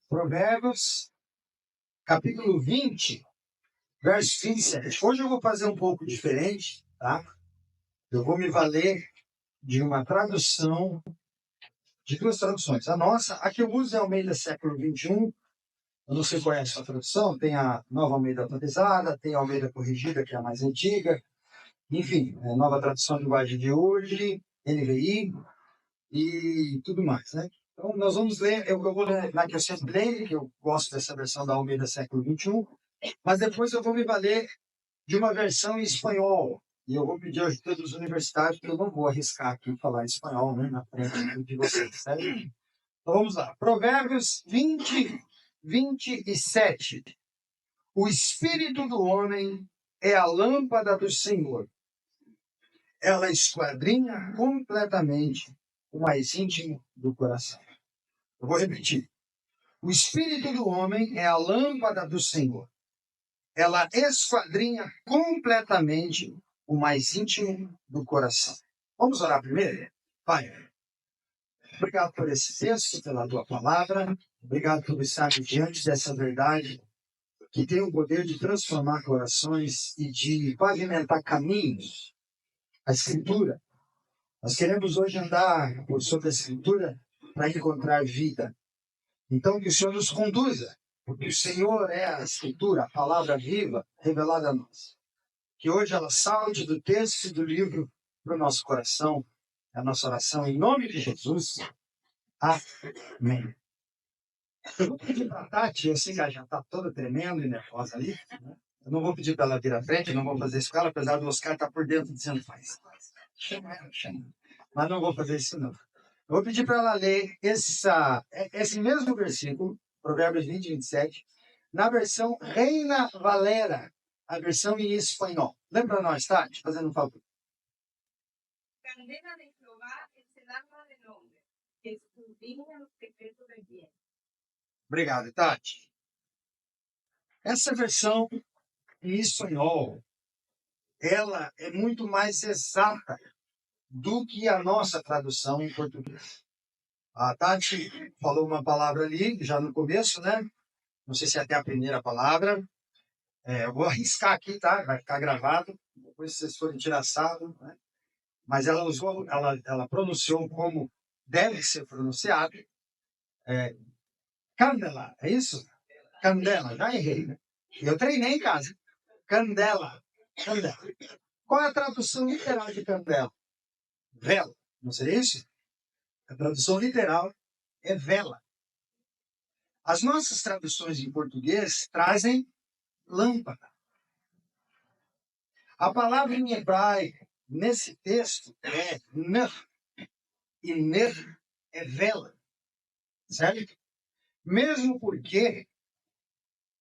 Provérbios, capítulo 20, verso 27. Hoje eu vou fazer um pouco diferente, tá? Eu vou me valer de uma tradução, de duas traduções. A nossa, a que eu uso é a Almeida século XXI. Eu não sei qual é a sua tradução. Tem a Nova Almeida atualizada, tem a Almeida corrigida, que é a mais antiga. Enfim, é a nova tradução de linguagem de hoje, NVI e tudo mais, né? Então, nós vamos ler, eu vou ler na que eu sempre leio, que eu gosto dessa versão da Almeida século XXI, mas depois eu vou me valer de uma versão em espanhol. E eu vou pedir ajuda dos universitários, porque eu não vou arriscar aqui falar espanhol, né, na frente de vocês, certo? Então vamos lá. Provérbios 20, 27. O espírito do homem é a lâmpada do Senhor. Ela esquadrinha completamente o mais íntimo do coração. Eu vou repetir. O espírito do homem é a lâmpada do Senhor. Ela esquadrinha completamente o mais íntimo do coração. Vamos orar primeiro? Pai, obrigado por esse texto, pela tua palavra. Obrigado por estar diante dessa verdade que tem o poder de transformar corações e de pavimentar caminhos. A Escritura. Nós queremos hoje andar por sobre a Escritura para encontrar vida. Então, que o Senhor nos conduza, porque o Senhor é a Escritura, a palavra viva revelada a nós. Que hoje ela salte do texto e do livro para o nosso coração, a nossa oração, em nome de Jesus. Amém. Eu vou pedir para a Tati, eu sei que ela já está toda tremendo e nervosa ali, né? Eu não vou pedir para ela vir à frente, não vou fazer isso com ela, apesar do Oscar estar por dentro dizendo, faz. Chama ela, chama. Mas não vou fazer isso, não. Eu vou pedir para ela ler esse mesmo versículo, Provérbios 20, 27, na versão Reina Valera, a versão em espanhol. Lembra nós, Tati? Fazendo um favor. Candela de Jehová es el alma del hombre, escudriña los secretos del bien. Obrigado, Tati. Essa versão em espanhol, ela é muito mais exata do que a nossa tradução em português. A Tati falou uma palavra ali, já no começo, né? Não sei se é até a primeira palavra. Eu vou arriscar aqui, tá? Vai ficar gravado. Depois, se vocês forem tirar sarro, né? Mas ela pronunciou como deve ser pronunciado. Candela, é isso? Candela, já errei, né? Eu treinei em casa. Candela, candela. Qual é a tradução literal de candela? Vela, não seria isso? A tradução literal é vela. As nossas traduções em português trazem lâmpada. A palavra em hebraico, nesse texto, é ner. E ner é vela. Certo? Mesmo porque,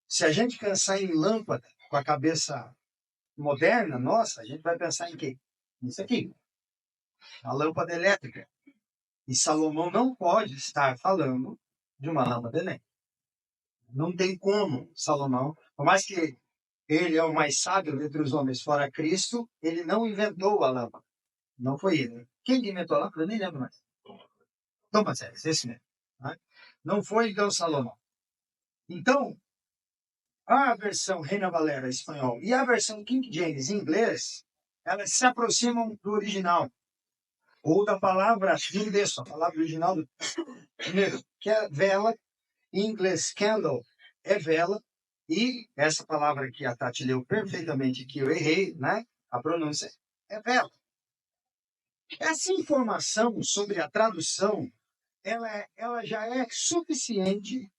se a gente pensar em lâmpada com a cabeça moderna nossa, a gente vai pensar em quê? Isso aqui. A lâmpada elétrica. E Salomão não pode estar falando de uma lâmpada elétrica. Não tem como Salomão, por mais que ele é o mais sábio entre os homens fora Cristo, ele não inventou a lâmpada. Não foi ele. Quem que inventou a lâmpada? Eu nem lembro mais. Thomas Edison, esse mesmo. Né? Não foi, então, Salomão. Então, a versão Reina Valera espanhol e a versão King James em inglês, elas se aproximam do original. Ou da palavra inglês, a palavra original do que é vela, em inglês candle é vela, e essa palavra que a Tati leu perfeitamente, que eu errei, né? A pronúncia é vela. Essa informação sobre a tradução, ela já é suficiente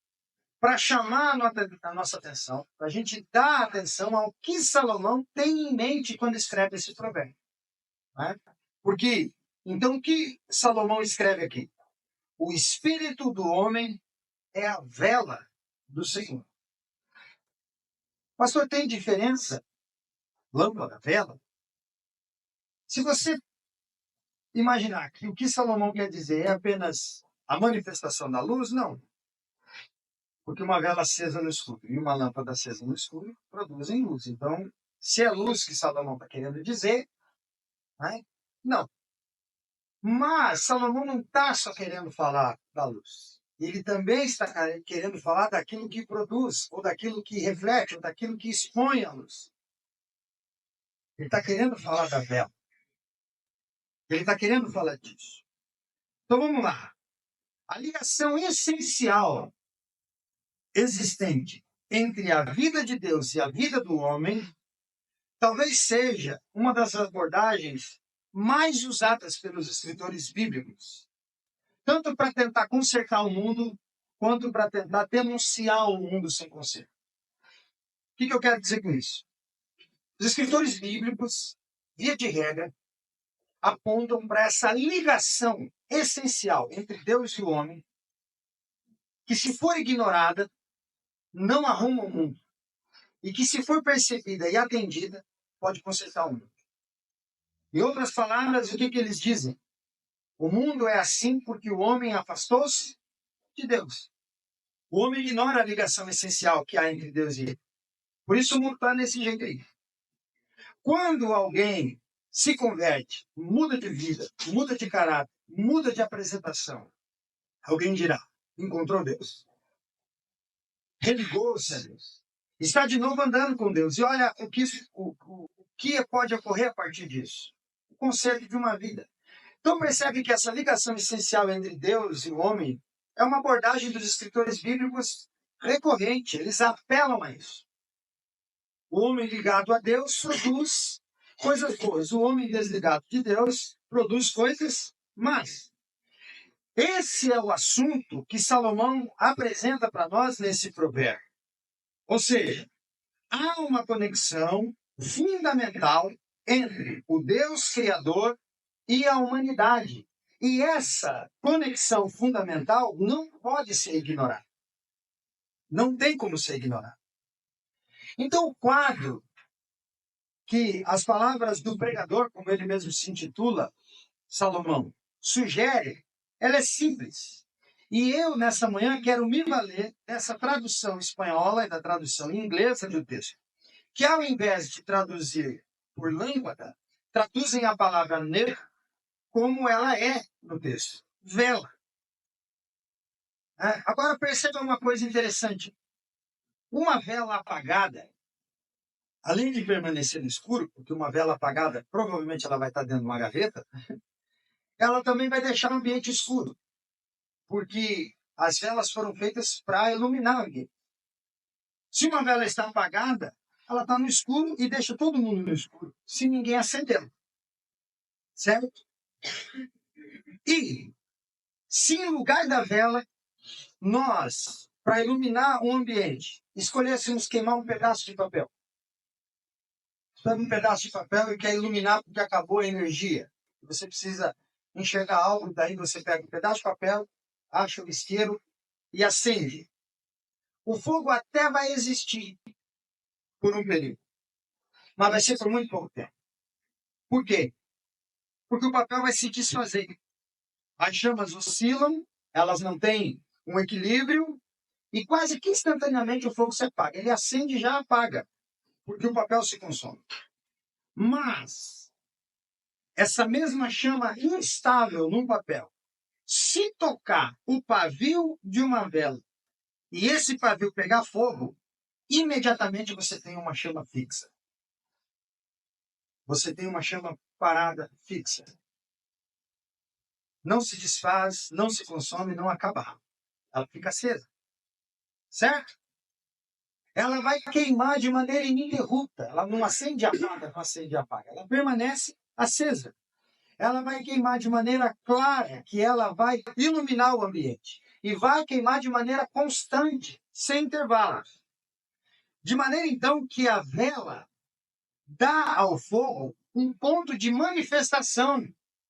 para chamar a nossa atenção, para a gente dar atenção ao que Salomão tem em mente quando escreve esse provérbio. Né? Porque, então, o que Salomão escreve aqui? O espírito do homem é a vela do Senhor. Pastor, tem diferença? Lâmpada, vela? Se você imaginar que o que Salomão quer dizer é apenas a manifestação da luz, não. Porque uma vela acesa no escuro e uma lâmpada acesa no escuro produzem luz. Então, se é luz que Salomão está querendo dizer, né? Não. Mas Salomão não está só querendo falar da luz. Ele também está querendo falar daquilo que produz, ou daquilo que reflete, ou daquilo que expõe a luz. Ele está querendo falar da vela. Ele está querendo falar disso. Então vamos lá. A ligação essencial existente entre a vida de Deus e a vida do homem talvez seja uma das abordagens mais usadas pelos escritores bíblicos, tanto para tentar consertar o mundo, quanto para tentar denunciar o mundo sem conserto. O que eu quero dizer com isso? Os escritores bíblicos, via de regra, apontam para essa ligação essencial entre Deus e o homem, que se for ignorada, não arruma o mundo, e que se for percebida e atendida, pode consertar o mundo. Em outras palavras, o que eles dizem? O mundo é assim porque o homem afastou-se de Deus. O homem ignora a ligação essencial que há entre Deus e ele. Por isso o mundo está desse jeito aí. Quando alguém se converte, muda de vida, muda de caráter, muda de apresentação, alguém dirá, encontrou Deus. Religou-se a Deus. Está de novo andando com Deus. E olha o que pode ocorrer a partir disso. O conserto de uma vida. Então percebe que essa ligação essencial entre Deus e o homem é uma abordagem dos escritores bíblicos recorrente. Eles apelam a isso. O homem ligado a Deus produz coisas boas. O homem desligado de Deus produz coisas más. Esse é o assunto que Salomão apresenta para nós nesse provérbio. Ou seja, há uma conexão fundamental entre o Deus Criador e a humanidade. E essa conexão fundamental não pode ser ignorada. Não tem como ser ignorada. Então, o quadro que as palavras do pregador, como ele mesmo se intitula, Salomão, sugere, ela é simples. E eu, nessa manhã, quero me valer dessa tradução espanhola e da tradução inglesa do texto, que ao invés de traduzir por lâmpada, traduzem a palavra ner como ela é no texto, vela. Agora perceba uma coisa interessante. Uma vela apagada, além de permanecer no escuro, porque uma vela apagada, provavelmente ela vai estar dentro de uma gaveta, ela também vai deixar o ambiente escuro, porque as velas foram feitas para iluminar o ambiente. Se uma vela está apagada, ela está no escuro e deixa todo mundo no escuro, se ninguém acendê-la. Certo? E se em lugar da vela, nós, para iluminar o ambiente, escolhêssemos queimar um pedaço de papel. Você pega um pedaço de papel e quer iluminar porque acabou a energia. Você precisa enxergar algo, daí você pega um pedaço de papel, acha o isqueiro e acende. O fogo até vai existir por um período, mas vai ser por muito pouco tempo. Por quê? Porque o papel vai se desfazer. As chamas oscilam, elas não têm um equilíbrio e quase que instantaneamente o fogo se apaga. Ele acende e já apaga, porque o papel se consome. Mas essa mesma chama instável num papel, se tocar o pavio de uma vela e esse pavio pegar fogo, imediatamente você tem uma chama fixa. Você tem uma chama parada fixa. Não se desfaz, não se consome, não acaba. Ela fica acesa. Certo? Ela vai queimar de maneira ininterrupta. Ela não acende e apaga, não acende e apaga. Ela permanece acesa. Ela vai queimar de maneira clara, que ela vai iluminar o ambiente. E vai queimar de maneira constante, sem intervalos. De maneira, então, que a vela dá ao fogo um ponto de manifestação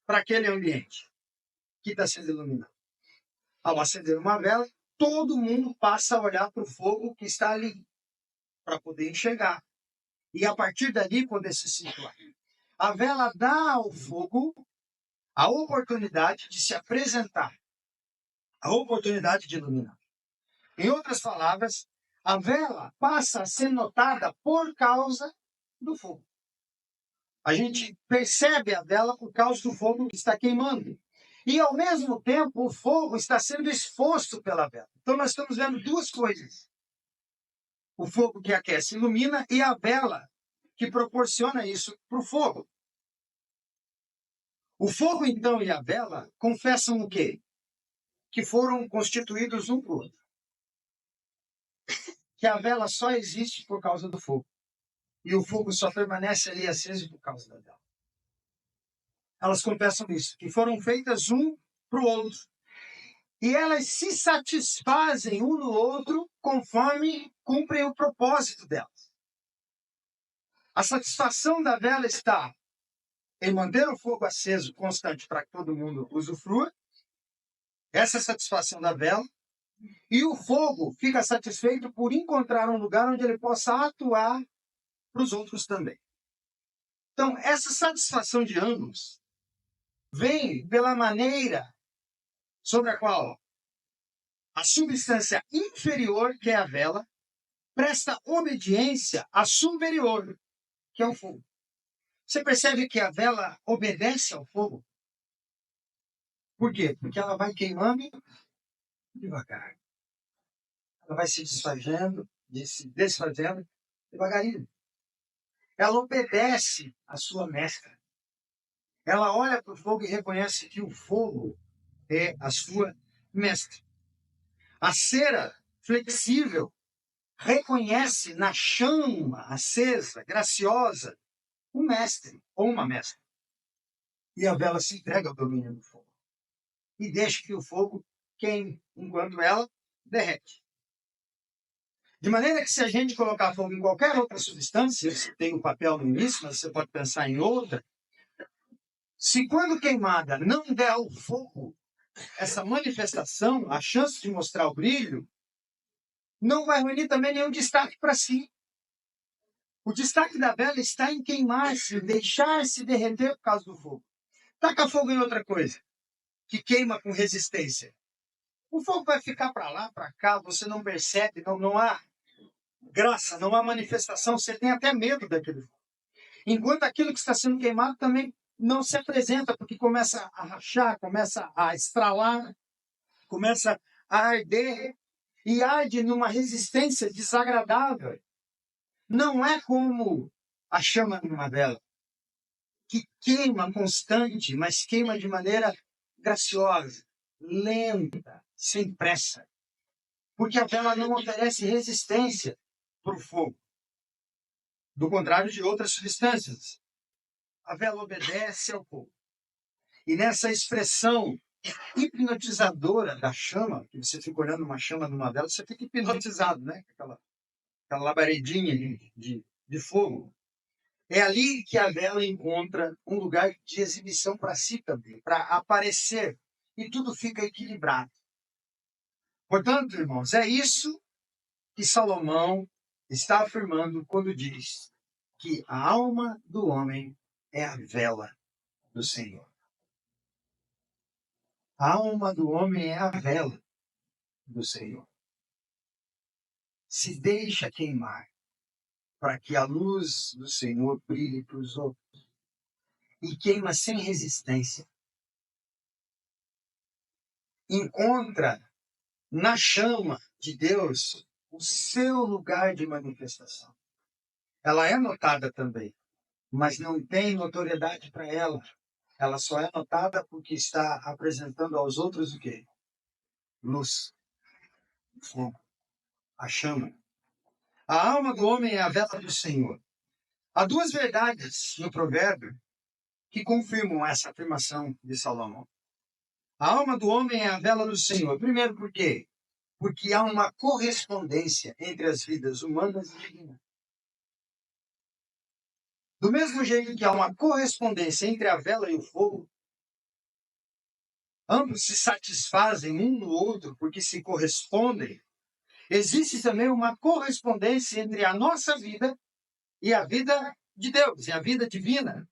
para aquele ambiente que está sendo iluminado. Ao acender uma vela, todo mundo passa a olhar para o fogo que está ali, para poder enxergar. E a partir dali poder se situar. A vela dá ao fogo a oportunidade de se apresentar, a oportunidade de iluminar. Em outras palavras, a vela passa a ser notada por causa do fogo. A gente percebe a vela por causa do fogo que está queimando. E, ao mesmo tempo, o fogo está sendo exposto pela vela. Então, nós estamos vendo duas coisas. O fogo que aquece e ilumina e a vela que proporciona isso para o fogo. O fogo, então, e a vela confessam o quê? Que foram constituídos um por outro. Que a vela só existe por causa do fogo. E o fogo só permanece ali aceso por causa da vela. Elas confessam isso, que foram feitas um para o outro. E elas se satisfazem um no outro conforme cumprem o propósito delas. A satisfação da vela está em manter o fogo aceso constante para que todo mundo usufrua. Essa é a satisfação da vela. E o fogo fica satisfeito por encontrar um lugar onde ele possa atuar para os outros também. Então, essa satisfação de ambos vem pela maneira sobre a qual a substância inferior, que é a vela, presta obediência à superior, que é o fogo. Você percebe que a vela obedece ao fogo? Por quê? Porque ela vai queimando devagar. Ela vai se desfazendo, se desfazendo devagarinho. Ela obedece à sua mestra. Ela olha para o fogo e reconhece que o fogo é a sua mestra. A cera flexível reconhece na chama acesa, graciosa, um mestre ou uma mestra. E a vela se entrega ao domínio do fogo. E deixa que o fogo queime, enquanto ela derrete. De maneira que se a gente colocar fogo em qualquer outra substância, você tem um papel no início, mas você pode pensar em outra. Se quando queimada não der ao fogo essa manifestação, a chance de mostrar o brilho, não vai reunir também nenhum destaque para si. O destaque da vela está em queimar-se, deixar-se derreter por causa do fogo. Taca fogo em outra coisa, que queima com resistência. O fogo vai ficar para lá, para cá, você não percebe, não há graça, não há manifestação, você tem até medo daquele fogo. Enquanto aquilo que está sendo queimado também não se apresenta, porque começa a rachar, começa a estralar, começa a arder, e arde numa resistência desagradável. Não é como a chama de uma vela, que queima constante, mas queima de maneira graciosa, lenta, sem pressa. Porque a vela não oferece resistência para o fogo. Do contrário de outras substâncias. A vela obedece ao fogo. E nessa expressão hipnotizadora da chama, que você fica olhando uma chama numa vela, você fica hipnotizado, né? Aquela labaredinha de fogo. É ali que a vela encontra um lugar de exibição para si também, para aparecer. E tudo fica equilibrado. Portanto, irmãos, é isso que Salomão está afirmando quando diz que a alma do homem é a vela do Senhor. A alma do homem é a vela do Senhor. Se deixa queimar para que a luz do Senhor brilhe para os outros. E queima sem resistência. Encontra na chama de Deus o seu lugar de manifestação. Ela é notada também, mas não tem notoriedade para ela. Ela só é notada porque está apresentando aos outros o quê? Luz, fogo, a chama. A alma do homem é a vela do Senhor. Há duas verdades no provérbio que confirmam essa afirmação de Salomão. A alma do homem é a vela do Senhor. Primeiro, por quê? Porque há uma correspondência entre as vidas humanas e divinas. Do mesmo jeito que há uma correspondência entre a vela e o fogo, ambos se satisfazem um no outro porque se correspondem. Existe também uma correspondência entre a nossa vida e a vida de Deus, e a vida divina.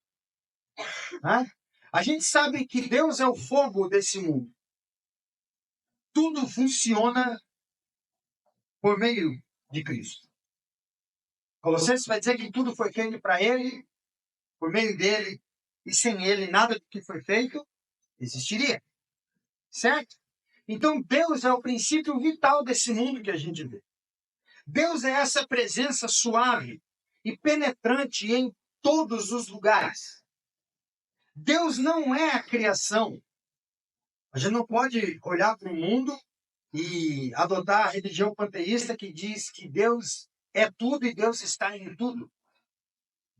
A gente sabe que Deus é o fogo desse mundo. Tudo funciona por meio de Cristo. Colossenses vai dizer que tudo foi feito para Ele, por meio dele, e sem ele nada do que foi feito existiria. Certo? Então Deus é o princípio vital desse mundo que a gente vê. Deus é essa presença suave e penetrante em todos os lugares. Deus não é a criação. A gente não pode olhar para o mundo e adotar a religião panteísta que diz que Deus é tudo e Deus está em tudo.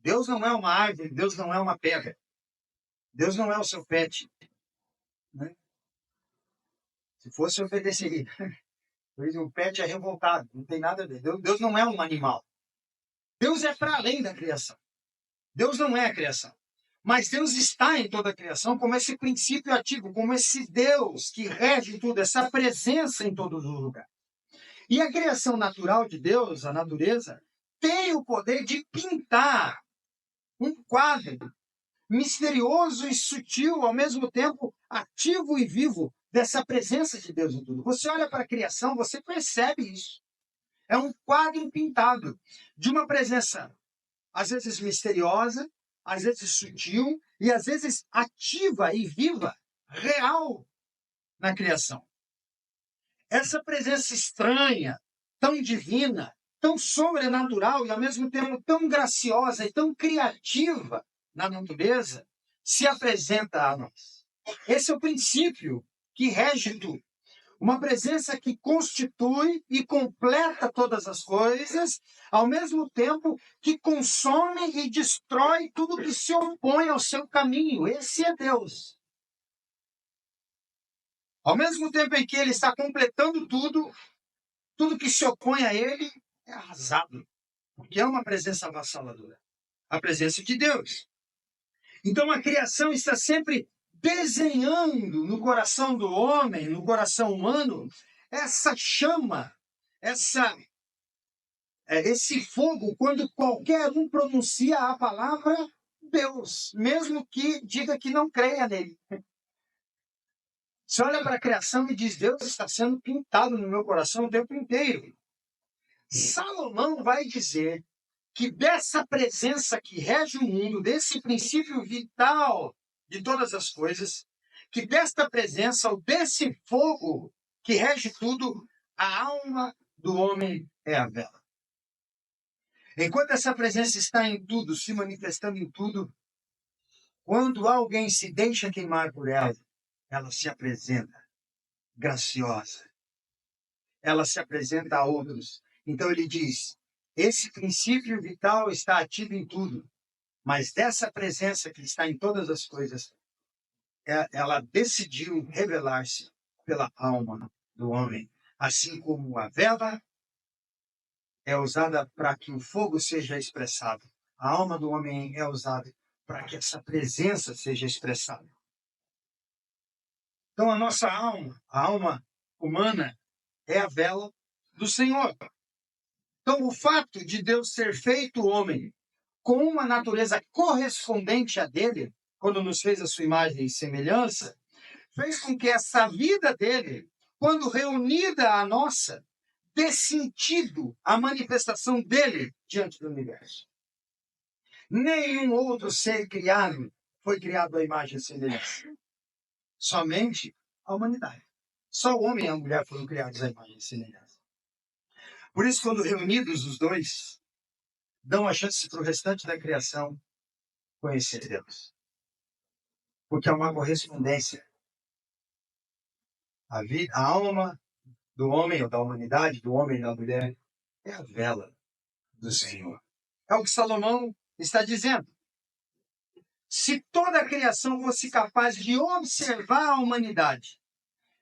Deus não é uma árvore, Deus não é uma pedra. Deus não é o seu pet. Né? Se fosse, eu obedeceria. Pois o pet é revoltado, não tem nada a ver. Deus não é um animal. Deus é para além da criação. Deus não é a criação. Mas Deus está em toda a criação como esse princípio ativo, como esse Deus que rege tudo, essa presença em todos os lugares. E a criação natural de Deus, a natureza, tem o poder de pintar um quadro misterioso e sutil, ao mesmo tempo ativo e vivo, dessa presença de Deus em tudo. Você olha para a criação, você percebe isso. É um quadro pintado de uma presença, às vezes misteriosa, às vezes sutil e às vezes ativa e viva, real na criação. Essa presença estranha, tão divina, tão sobrenatural e ao mesmo tempo tão graciosa e tão criativa na natureza, se apresenta a nós. Esse é o princípio que rege tudo. Uma presença que constitui e completa todas as coisas, ao mesmo tempo que consome e destrói tudo que se opõe ao seu caminho. Esse é Deus. Ao mesmo tempo em que ele está completando tudo, tudo que se opõe a ele é arrasado, porque é uma presença avassaladora. A presença de Deus. Então a criação está sempre desenhando no coração do homem, no coração humano, essa chama, esse fogo, quando qualquer um pronuncia a palavra Deus, mesmo que diga que não creia nele. Você olha para a criação e diz, Deus está sendo pintado no meu coração o tempo inteiro. Salomão vai dizer que dessa presença que rege o mundo, desse princípio vital de todas as coisas, que desta presença, ou desse fogo que rege tudo, a alma do homem é a vela. Enquanto essa presença está em tudo, se manifestando em tudo, quando alguém se deixa queimar por ela, ela se apresenta graciosa. Ela se apresenta a outros. Então ele diz, esse princípio vital está ativo em tudo, mas dessa presença que está em todas as coisas, ela decidiu revelar-se pela alma do homem. Assim como a vela é usada para que o fogo seja expressado, a alma do homem é usada para que essa presença seja expressada. Então a nossa alma, a alma humana, é a vela do Senhor. Então o fato de Deus ter feito o homem com uma natureza correspondente à dele, quando nos fez a sua imagem e semelhança, fez com que essa vida dele, quando reunida à nossa, dê sentido à manifestação dele diante do universo. Nenhum outro ser criado foi criado à imagem e semelhança. Somente a humanidade. Só o homem e a mulher foram criados à imagem e semelhança. Por isso, quando reunidos os dois, dão a chance para o restante da criação conhecer Deus. Porque é uma correspondência. A alma do homem ou da humanidade, do homem e da mulher, é a vela do Senhor. É o que Salomão está dizendo. Se toda a criação fosse capaz de observar a humanidade,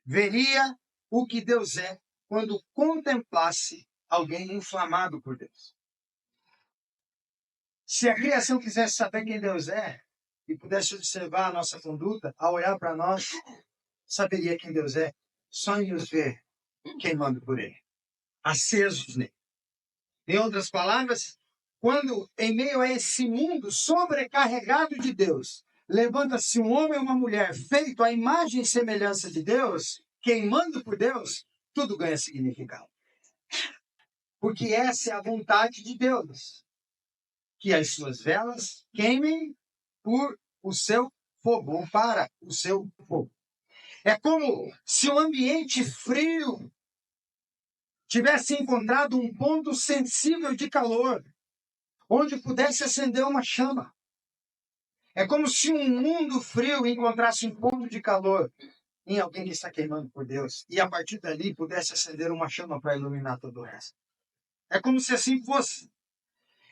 veria o que Deus é quando contemplasse alguém inflamado por Deus. Se a criação quisesse saber quem Deus é e pudesse observar a nossa conduta, ao olhar para nós, saberia quem Deus é, só em nos ver queimando por Ele, acesos nele. Em outras palavras, quando em meio a esse mundo sobrecarregado de Deus, levanta-se um homem ou uma mulher feito à imagem e semelhança de Deus, queimando por Deus, tudo ganha significado. Porque essa é a vontade de Deus. Que as suas velas queimem por o seu fogo, ou para o seu fogo. É como se o ambiente frio tivesse encontrado um ponto sensível de calor, onde pudesse acender uma chama. É como se um mundo frio encontrasse um ponto de calor em alguém que está queimando por Deus, e a partir dali pudesse acender uma chama para iluminar todo o resto. É como se assim fosse.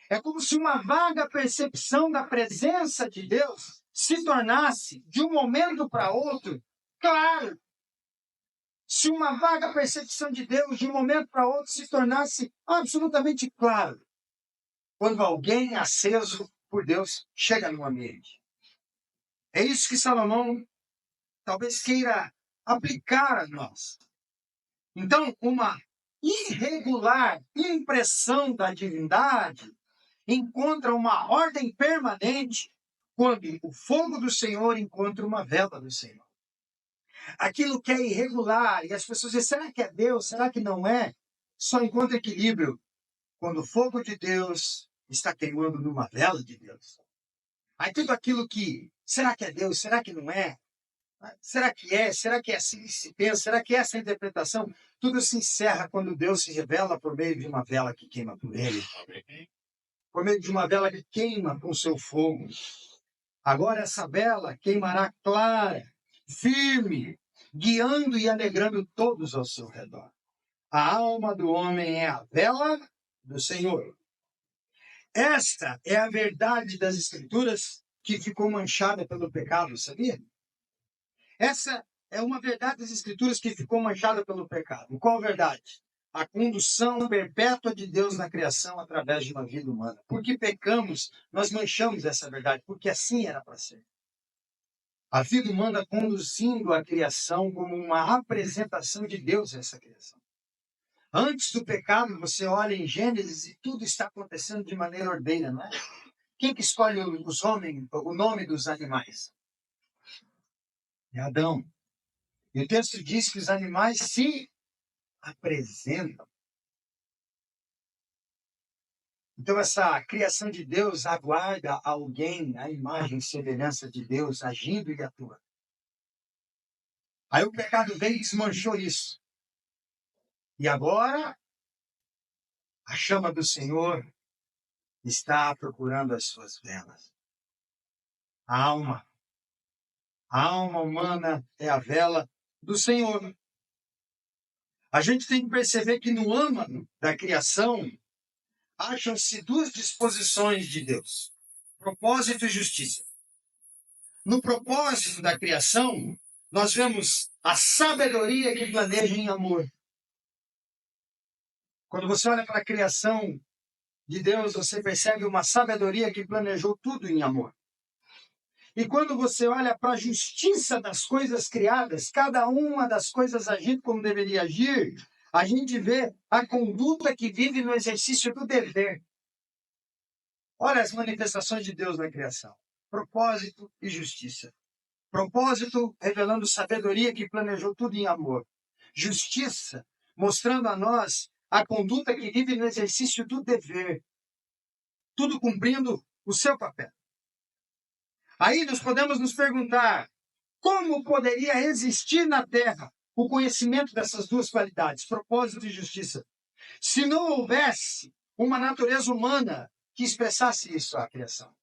É como se uma vaga percepção da presença de Deus se tornasse, de um momento para outro, claro. Se uma vaga percepção de Deus, de um momento para outro, se tornasse absolutamente claro, quando alguém aceso por Deus chega no ambiente. É isso que Salomão talvez queira aplicar a nós. Então, uma irregular impressão da divindade encontra uma ordem permanente quando o fogo do Senhor encontra uma vela do Senhor. Aquilo que é irregular, e as pessoas dizem, será que é Deus? Será que não é? Só encontra equilíbrio quando o fogo de Deus está queimando numa vela de Deus. Aí tudo aquilo que, será que é Deus? Será que não é? Será que é? Será que é assim que se pensa? Será que é essa a interpretação? Tudo se encerra quando Deus se revela por meio de uma vela que queima por ele. Por meio de uma vela que queima com seu fogo. Agora essa vela queimará clara, firme, guiando e alegrando todos ao seu redor. A alma do homem é a vela do Senhor. Esta é a verdade das Escrituras que ficou manchada pelo pecado, sabia? Essa é uma verdade das Escrituras que ficou manchada pelo pecado. Qual verdade? A condução perpétua de Deus na criação através de uma vida humana. Porque pecamos, nós manchamos essa verdade, porque assim era para ser. A vida humana conduzindo a criação como uma apresentação de Deus a essa criação. Antes do pecado, você olha em Gênesis e tudo está acontecendo de maneira ordeira, não é? Quem que escolhe os homens, o nome dos animais? É Adão. E o texto diz que os animais se apresentam. Então, essa criação de Deus aguarda alguém, a imagem e semelhança de Deus, agindo e atuando. Aí o pecado veio e desmanchou isso. E agora, a chama do Senhor está procurando as suas velas. A alma humana é a vela do Senhor. A gente tem que perceber que no âmago da criação acham-se duas disposições de Deus: propósito e justiça. No propósito da criação, nós vemos a sabedoria que planeja em amor. Quando você olha para a criação de Deus, você percebe uma sabedoria que planejou tudo em amor. E quando você olha para a justiça das coisas criadas, cada uma das coisas agindo como deveria agir, a gente vê a conduta que vive no exercício do dever. Olha as manifestações de Deus na criação. Propósito e justiça. Propósito revelando sabedoria que planejou tudo em amor. Justiça mostrando a nós a conduta que vive no exercício do dever. Tudo cumprindo o seu papel. Aí nós podemos nos perguntar, como poderia existir na Terra o conhecimento dessas duas qualidades, propósito e justiça, se não houvesse uma natureza humana que expressasse isso à criação?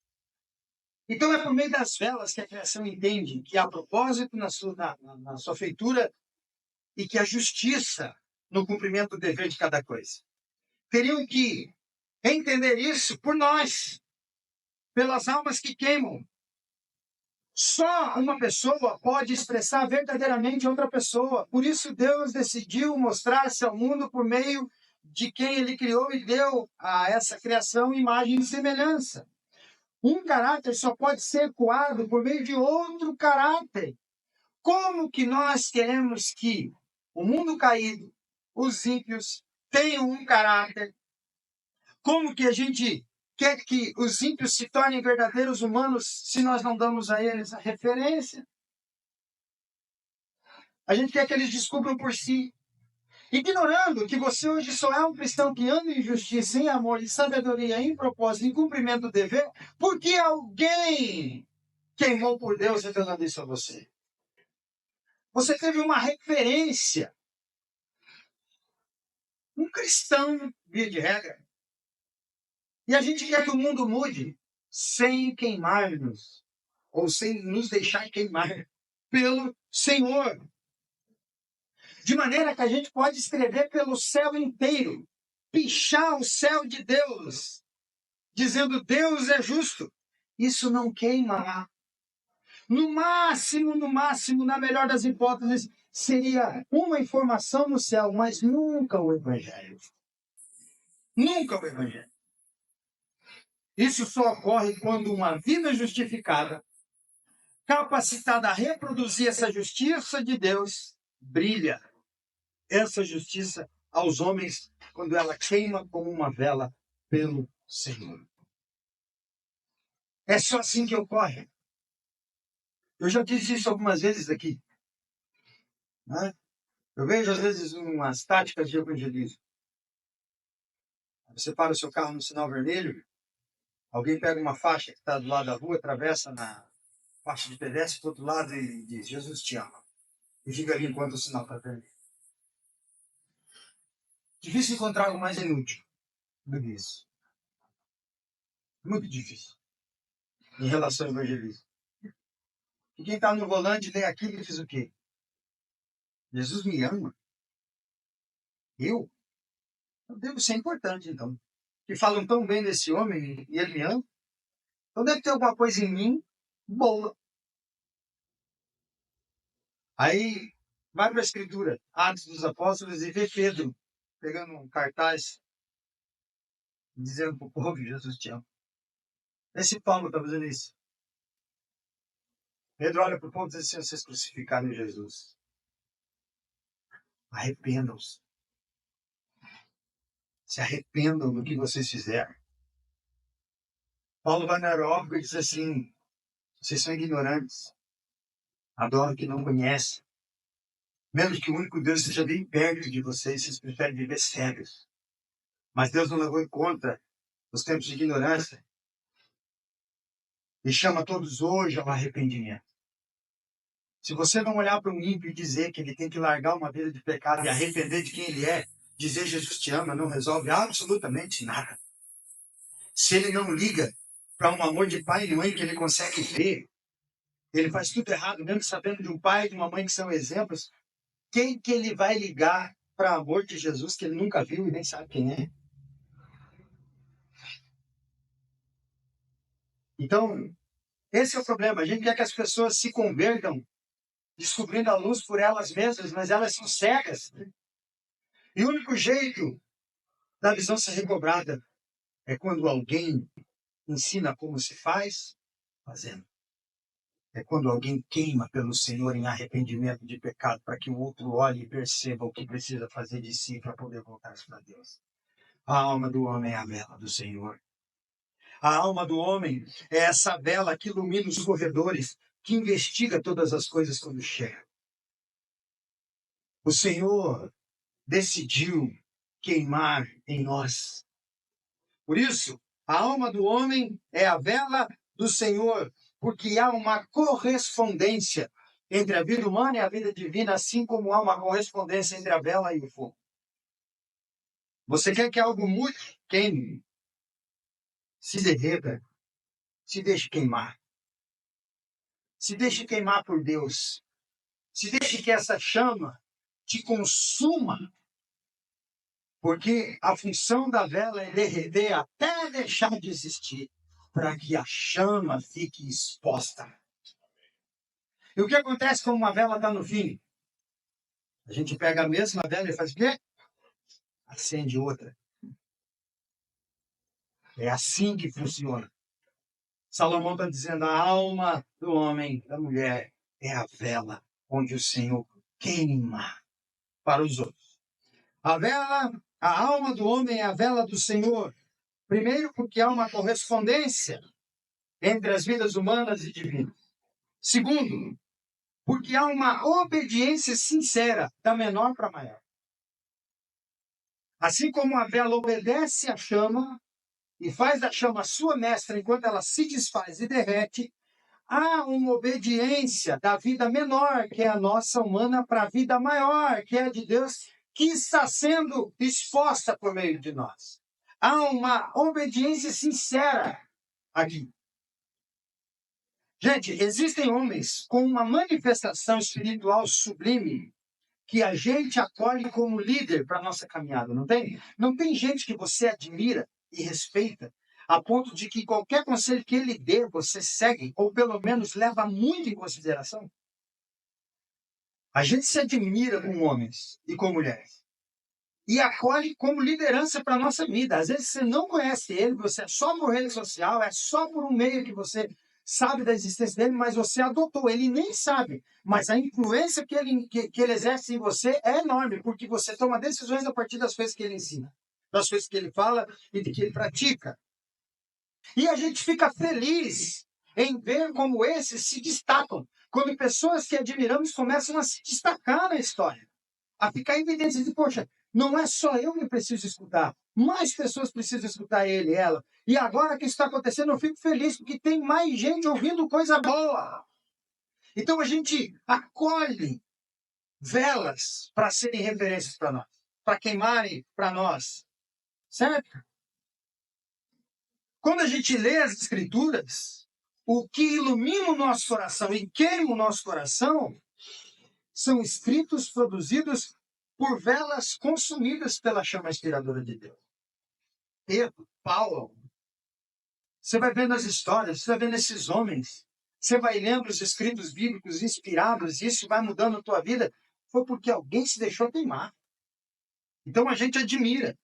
Então é por meio das velas que a criação entende que há propósito na sua feitura e que há justiça no cumprimento do dever de cada coisa. Teriam que entender isso por nós, pelas almas que queimam. Só uma pessoa pode expressar verdadeiramente outra pessoa. Por isso Deus decidiu mostrar-se ao mundo por meio de quem Ele criou e deu a essa criação imagem e semelhança. Um caráter só pode ser ecoado por meio de outro caráter. Como que nós queremos que o mundo caído, os ímpios, tenham um caráter? Como que a gente quer que os ímpios se tornem verdadeiros humanos se nós não damos a eles a referência? A gente quer que eles descubram por si. Ignorando que você hoje só é um cristão que anda em justiça, em amor, em sabedoria, em propósito, em cumprimento do dever, porque alguém queimou por Deus revelando isso a você. Você teve uma referência. Um cristão, via de regra. E a gente quer que o mundo mude sem queimar-nos, ou sem nos deixar queimar pelo Senhor. De maneira que a gente pode escrever pelo céu inteiro, pichar o céu de Deus, dizendo Deus é justo. Isso não queima. No máximo, na melhor das hipóteses, seria uma informação no céu, mas nunca o Evangelho. Nunca o Evangelho. Isso só ocorre quando uma vida justificada, capacitada a reproduzir essa justiça de Deus, brilha. Essa justiça aos homens quando ela queima como uma vela pelo Senhor. É só assim que ocorre. Eu já disse isso algumas vezes aqui. Né? Eu vejo, às vezes, umas táticas de evangelismo. Você para o seu carro no sinal vermelho, alguém pega uma faixa que está do lado da rua, atravessa na faixa de pedestre para o outro lado e diz, Jesus te ama. E fica ali enquanto o sinal está vermelho. Difícil encontrar algo mais inútil do que isso. Muito difícil. Em relação ao evangelismo. E quem está no volante lê aquilo e diz o quê? Jesus me ama? Eu? Eu devo ser importante, então. Que falam tão bem desse homem e ele me ama? Então deve ter alguma coisa em mim boa. Aí vai para a Escritura, Atos dos Apóstolos, e vê Pedro pegando um cartaz dizendo para o povo que Jesus te ama. Esse Paulo está fazendo isso. Pedro olha para o povo e diz assim, vocês crucificaram Jesus. Arrependam-se. Se arrependam do que vocês fizeram. Paulo vai no aeróbico e diz assim, vocês são ignorantes. Adoram o que não conhecem. Mesmo que o único Deus esteja bem perto de vocês, vocês preferem viver cegos. Mas Deus não levou em conta os tempos de ignorância e chama todos hoje ao arrependimento. Se você não olhar para um ímpio e dizer que ele tem que largar uma vida de pecado e arrepender de quem ele é, dizer Jesus te ama não resolve absolutamente nada. Se ele não liga para um amor de pai e mãe que ele consegue ver, ele faz tudo errado, mesmo sabendo de um pai e de uma mãe que são exemplos, quem que ele vai ligar para amor de Jesus que ele nunca viu e nem sabe quem é? Então, esse é o problema. A gente quer que as pessoas se convertam descobrindo a luz por elas mesmas, mas elas são cegas. E o único jeito da visão ser recobrada é quando alguém ensina como se faz, fazendo. É quando alguém queima pelo Senhor em arrependimento de pecado, para que o outro olhe e perceba o que precisa fazer de si para poder voltar-se para Deus. A alma do homem é a vela do Senhor. A alma do homem é essa vela que ilumina os corredores, que investiga todas as coisas quando chega. O Senhor decidiu queimar em nós. Por isso, a alma do homem é a vela do Senhor, porque há uma correspondência entre a vida humana e a vida divina, assim como há uma correspondência entre a vela e o fogo. Você quer que algo mude? Queime. Se derreta. Se deixe queimar. Se deixe queimar por Deus. Se deixe que essa chama te consuma. Porque a função da vela é derreter até deixar de existir, para que a chama fique exposta. E o que acontece quando uma vela está no fim? A gente pega a mesma vela e faz o quê? Acende outra. É assim que funciona. Salomão está dizendo, a alma do homem, da mulher, é a vela onde o Senhor queima para os outros. A vela, a alma do homem é a vela do Senhor. Primeiro, porque há uma correspondência entre as vidas humanas e divinas. Segundo, porque há uma obediência sincera, da menor para a maior. Assim como a vela obedece à chama e faz da chama sua mestra enquanto ela se desfaz e derrete, há uma obediência da vida menor, que é a nossa humana, para a vida maior, que é a de Deus, que está sendo exposta por meio de nós. Há uma obediência sincera aqui. Gente, existem homens com uma manifestação espiritual sublime que a gente acolhe como líder para a nossa caminhada, não tem? Não tem gente que você admira e respeita a ponto de que qualquer conselho que ele dê, você segue, ou pelo menos leva muito em consideração? A gente se admira com homens e com mulheres e acolhe como liderança para a nossa vida. Às vezes você não conhece ele, você é só por rede social, é só por um meio que você sabe da existência dele, mas você adotou, ele nem sabe. Mas a influência que ele exerce em você é enorme, porque você toma decisões a partir das coisas que ele ensina, das coisas que ele fala e de que ele pratica. E a gente fica feliz em ver como esses se destacam, quando pessoas que admiramos começam a se destacar na história, a ficar evidentes de, poxa, não é só eu que preciso escutar, mais pessoas precisam escutar ele, ela. E agora que isso está acontecendo, eu fico feliz, porque tem mais gente ouvindo coisa boa. Então a gente acolhe velas para serem referências para nós, para queimarem para nós, certo? Quando a gente lê as Escrituras, o que ilumina o nosso coração e queima o nosso coração são escritos produzidos por velas consumidas pela chama inspiradora de Deus. Pedro, Paulo, você vai vendo as histórias, você vai vendo esses homens, você vai lendo os escritos bíblicos inspirados, e isso vai mudando a tua vida, foi porque alguém se deixou queimar. Então a gente admira.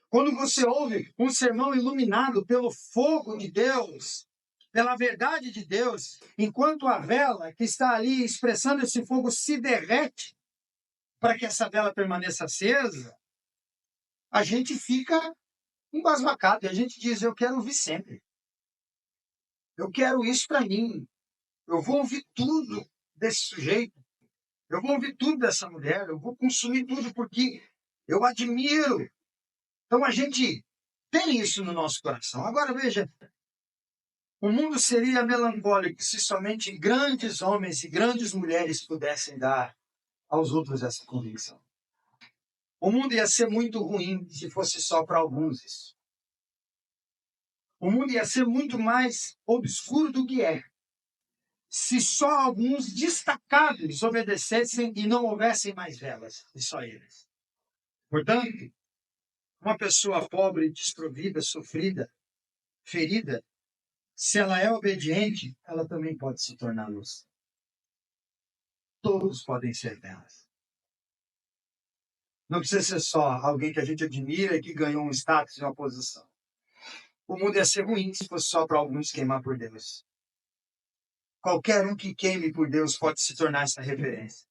Quando você ouve um sermão iluminado pelo fogo de Deus, pela verdade de Deus, enquanto a vela que está ali expressando esse fogo se derrete para que essa vela permaneça acesa, a gente fica embasbacado e a gente diz, eu quero ouvir sempre. Eu quero isso para mim. Eu vou ouvir tudo desse sujeito. Eu vou ouvir tudo dessa mulher. Eu vou consumir tudo porque eu admiro. Então a gente tem isso no nosso coração. Agora veja, o mundo seria melancólico se somente grandes homens e grandes mulheres pudessem dar aos outros essa convicção. O mundo ia ser muito ruim se fosse só para alguns isso. O mundo ia ser muito mais obscuro do que é se só alguns destacados obedecessem e não houvessem mais velas, e só eles. Portanto, uma pessoa pobre, desprovida, sofrida, ferida, se ela é obediente, ela também pode se tornar luz. Todos podem ser velas. Não precisa ser só alguém que a gente admira e que ganhou um status e uma posição. O mundo ia ser ruim se fosse só para alguns queimar por Deus. Qualquer um que queime por Deus pode se tornar essa referência.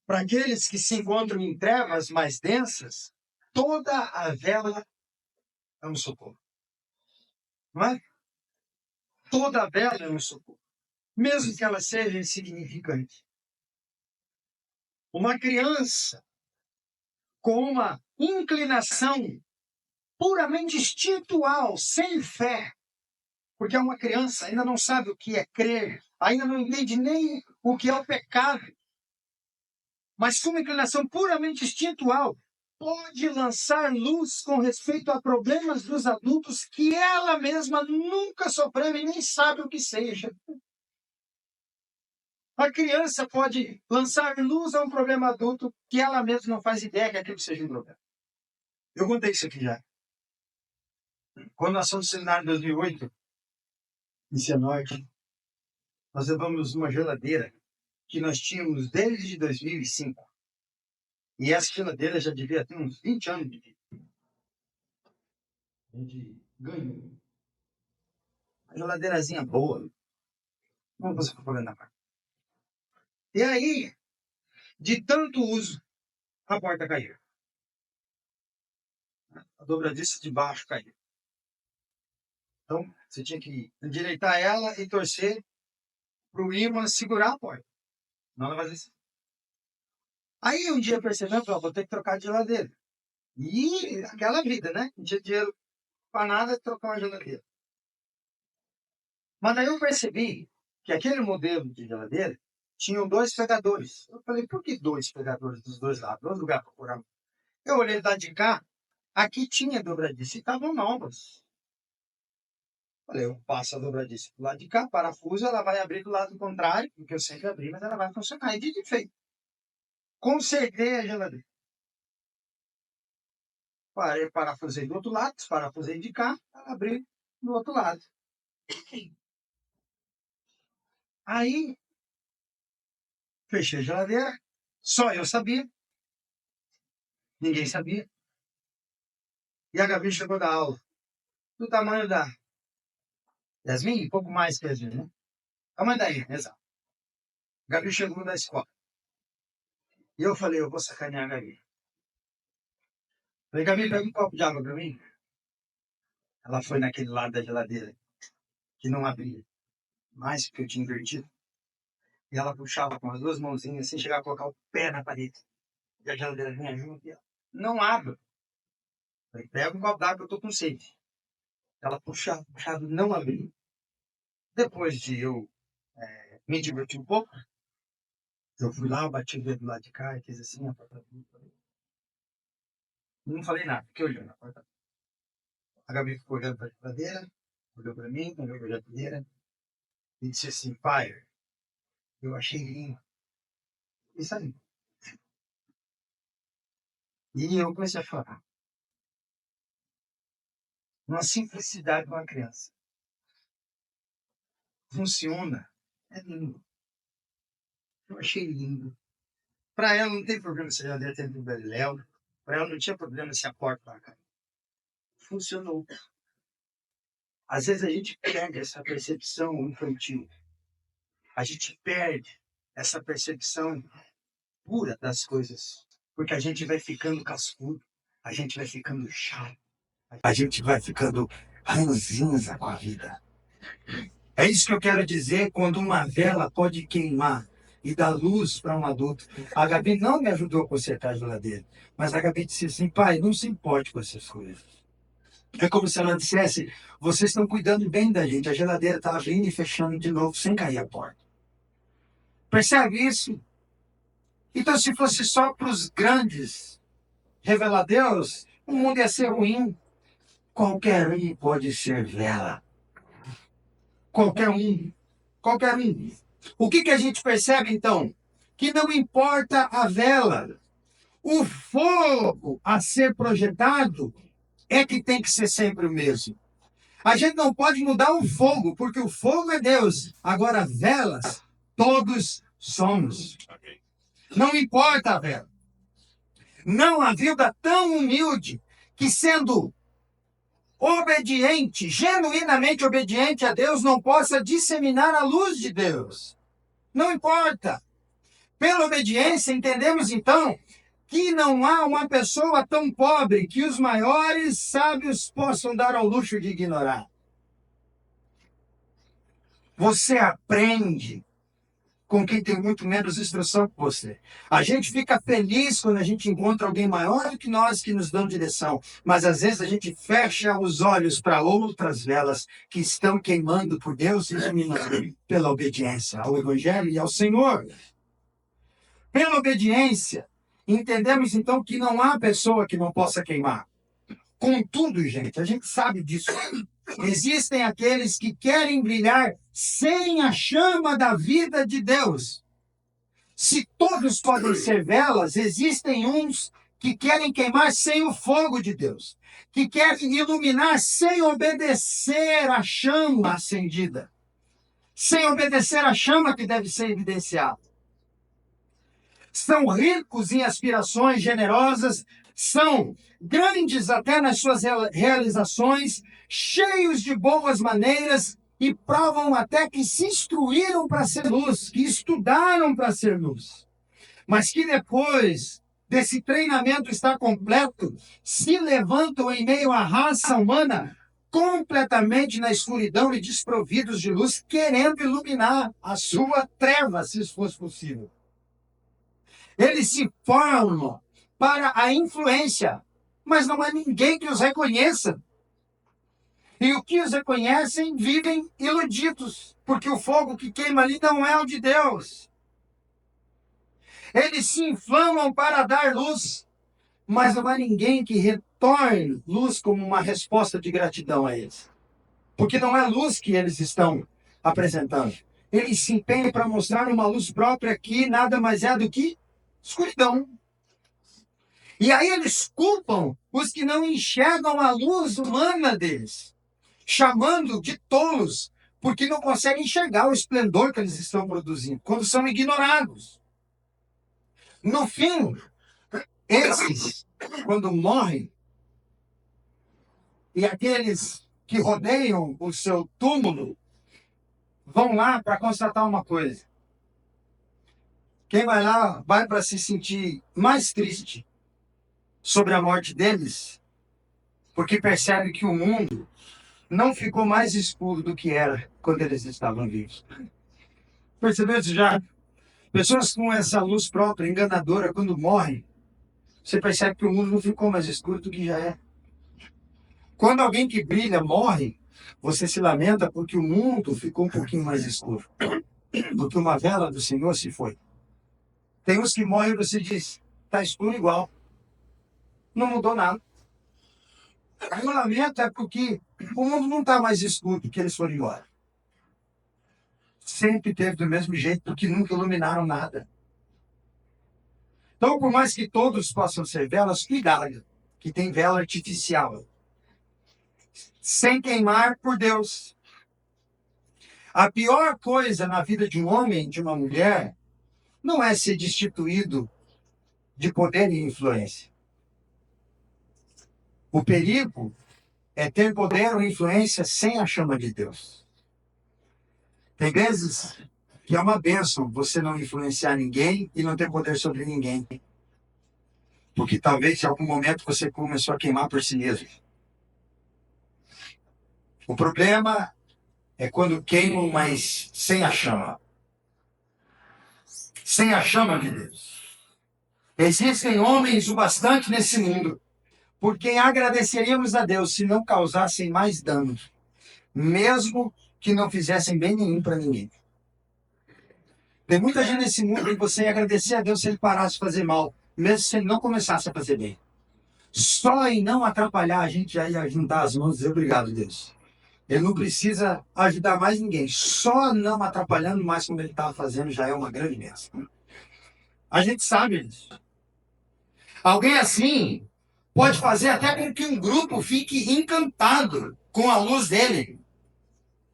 Para aqueles que se encontram em trevas mais densas, toda a vela é um socorro. Não é? Toda a vela é um socorro. Mesmo que ela seja insignificante. Uma criança com uma inclinação puramente instintual, sem fé, porque é uma criança, ainda não sabe o que é crer, ainda não entende nem o que é o pecado, mas com uma inclinação puramente instintual, pode lançar luz com respeito a problemas dos adultos que ela mesma nunca sofreu e nem sabe o que seja. A criança pode lançar luz a um problema adulto que ela mesma não faz ideia que aquilo seja um problema. Eu contei isso aqui já. Quando nós fomos no seminário em 2008, em Cianorte, nós levamos uma geladeira que nós tínhamos desde 2005. E essa geladeira já devia ter uns 20 anos de vida. A gente ganhou. Uma geladeirazinha boa. Vamos fazer propaganda na parte. E aí, de tanto uso, a porta caiu. A dobradiça de baixo caiu. Então, você tinha que endireitar ela e torcer para o ímã segurar a porta. Não ela fazia assim. Aí um dia percebendo, vou ter que trocar de geladeira. E aquela vida, né? Não tinha dinheiro para nada, trocar uma geladeira. Mas daí eu percebi que aquele modelo de geladeira tinha 2 pegadores. Eu falei, por que 2 pegadores dos dois lados? 2 lugares para pôr a mão. Eu olhei lá de cá, aqui tinha dobradiça e estavam novas. Falei, eu passo a dobradiça do lado de cá, parafuso, ela vai abrir do lado contrário, porque eu sempre abri, mas ela vai funcionar. E de feito, consertei a geladeira. Parafusei do outro lado, parafusei de cá, ela abriu do outro lado. Aí, fechei a geladeira, só eu sabia, ninguém sabia. E a Gabi chegou da aula, do tamanho da Yasmin, um pouco mais que a Yasmin, né? Tamanho da Yasmin, exato. A Gabi chegou da escola. E eu falei, eu vou sacanear a Gabi. Falei, Gabi, pega um copo de água pra mim. Ela foi naquele lado da geladeira, que não abria, mais porque eu tinha invertido. E ela puxava com as duas mãozinhas, sem chegar a colocar o pé na parede. E a geladeira vinha junto e ela, não abre. Falei, pega um copo d'água que eu tô com sede. Ela puxava, não abria. Depois de eu me divertir um pouco, eu fui lá, bati o dedo do lado de cá e fiz assim, a porta abriu. Não falei nada, fiquei olhando a porta. A Gabi ficou olhando para a geladeira, olhou para mim, olhou para a geladeira e disse assim, pai, eu achei lindo. E saiu. E eu comecei a chorar. Uma simplicidade de uma criança. Funciona. É lindo. Eu achei lindo. Para ela não tem problema se a geladeira tem um beleléu. Para ela não tinha problema se a porta lá, cara. Funcionou. Às vezes a gente perde essa percepção infantil. A gente perde essa percepção pura das coisas. Porque a gente vai ficando cascudo. A gente vai ficando chato. A gente vai ficando ranzinza com a vida. É isso que eu quero dizer quando uma vela pode queimar e dar luz para um adulto. A Gabi não me ajudou a consertar a geladeira, mas a Gabi disse assim, pai, não se importe com essas coisas. É como se ela dissesse, vocês estão cuidando bem da gente, a geladeira está abrindo e fechando de novo sem cair a porta. Percebe isso? Então, se fosse só para os grandes reveladeiros, o mundo ia ser ruim. Qualquer um pode ser vela. Qualquer um. Qualquer um. O que a gente percebe, então? Que não importa a vela, o fogo a ser projetado é que tem que ser sempre o mesmo. A gente não pode mudar o fogo, porque o fogo é Deus. Agora, velas, todos somos. Não importa a vela. Não há vida tão humilde que, sendo obediente, genuinamente obediente a Deus, não possa disseminar a luz de Deus. Não importa. Pela obediência, entendemos então que não há uma pessoa tão pobre que os maiores sábios possam dar ao luxo de ignorar. Você aprende com quem tem muito menos instrução que você. A gente fica feliz quando a gente encontra alguém maior do que nós que nos dão direção, mas às vezes a gente fecha os olhos para outras velas que estão queimando por Deus e iluminando pela obediência ao Evangelho e ao Senhor. Pela obediência, entendemos então que não há pessoa que não possa queimar. Contudo, gente, a gente sabe disso. Existem aqueles que querem brilhar sem a chama da vida de Deus. Se todos podem ser velas, existem uns que querem queimar sem o fogo de Deus, que querem iluminar sem obedecer à chama acendida, sem obedecer à chama que deve ser evidenciada. São ricos em aspirações generosas, são grandes até nas suas realizações, cheios de boas maneiras e provam até que se instruíram para ser luz, que estudaram para ser luz. Mas que depois desse treinamento estar completo, se levantam em meio à raça humana completamente na escuridão e desprovidos de luz, querendo iluminar a sua treva, se isso fosse possível. Eles se formam para a influência, mas não há ninguém que os reconheça. E o que os reconhecem vivem iludidos, porque o fogo que queima ali não é o de Deus. Eles se inflamam para dar luz, mas não há ninguém que retorne luz como uma resposta de gratidão a eles. Porque não é luz que eles estão apresentando. Eles se empenham para mostrar uma luz própria que nada mais é do que escuridão. E aí eles culpam os que não enxergam a luz humana deles, chamando de tolos, porque não conseguem enxergar o esplendor que eles estão produzindo, quando são ignorados. No fim, esses, quando morrem, e aqueles que rodeiam o seu túmulo, vão lá para constatar uma coisa. Quem vai lá vai para se sentir mais triste sobre a morte deles, porque percebe que o mundo não ficou mais escuro do que era quando eles estavam vivos. Percebeu isso já? Pessoas com essa luz própria, enganadora, quando morrem, você percebe que o mundo não ficou mais escuro do que já é. Quando alguém que brilha morre, você se lamenta porque o mundo ficou um pouquinho mais escuro, porque uma vela do Senhor se foi. Tem uns que morrem e você diz, está escuro igual. Não mudou nada. O lamento é porque o mundo não está mais escuro porque eles foram embora. Sempre teve do mesmo jeito, porque nunca iluminaram nada. Então, por mais que todos possam ser velas, cuidado, que tem vela artificial, sem queimar por Deus. A pior coisa na vida de um homem, de uma mulher, não é ser destituído de poder e influência. O perigo é ter poder ou influência sem a chama de Deus. Tem vezes que é uma bênção você não influenciar ninguém e não ter poder sobre ninguém. Porque talvez em algum momento você começou a queimar por si mesmo. O problema é quando queimam, mas sem a chama. Sem a chama de Deus. Existem homens o bastante nesse mundo por quem agradeceríamos a Deus se não causassem mais dano, mesmo que não fizessem bem nenhum para ninguém. Tem muita gente nesse mundo que você ia agradecer a Deus se ele parasse de fazer mal, mesmo se ele não começasse a fazer bem. Só em não atrapalhar a gente já ia juntar as mãos e dizer obrigado, Deus. Ele não precisa ajudar mais ninguém. Só não atrapalhando mais como ele estava fazendo já é uma grande bênção. A gente sabe disso. Alguém assim pode fazer até com que um grupo fique encantado com a luz dele,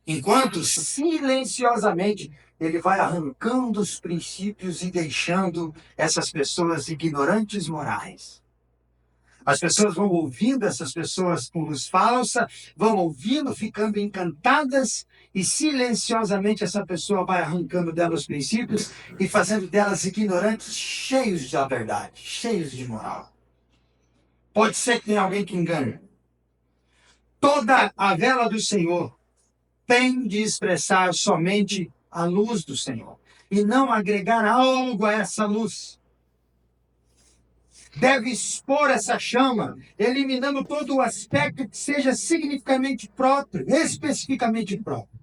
enquanto silenciosamente ele vai arrancando os princípios e deixando essas pessoas ignorantes morais. As pessoas vão ouvindo essas pessoas com luz falsa, vão ouvindo, ficando encantadas, e silenciosamente essa pessoa vai arrancando delas os princípios e fazendo delas ignorantes, cheios da verdade, cheios de moral. Pode ser que tenha alguém que engane. Toda a vela do Senhor tem de expressar somente a luz do Senhor e não agregar algo a essa luz. Deve expor essa chama, eliminando todo o aspecto que seja significativamente próprio, especificamente próprio.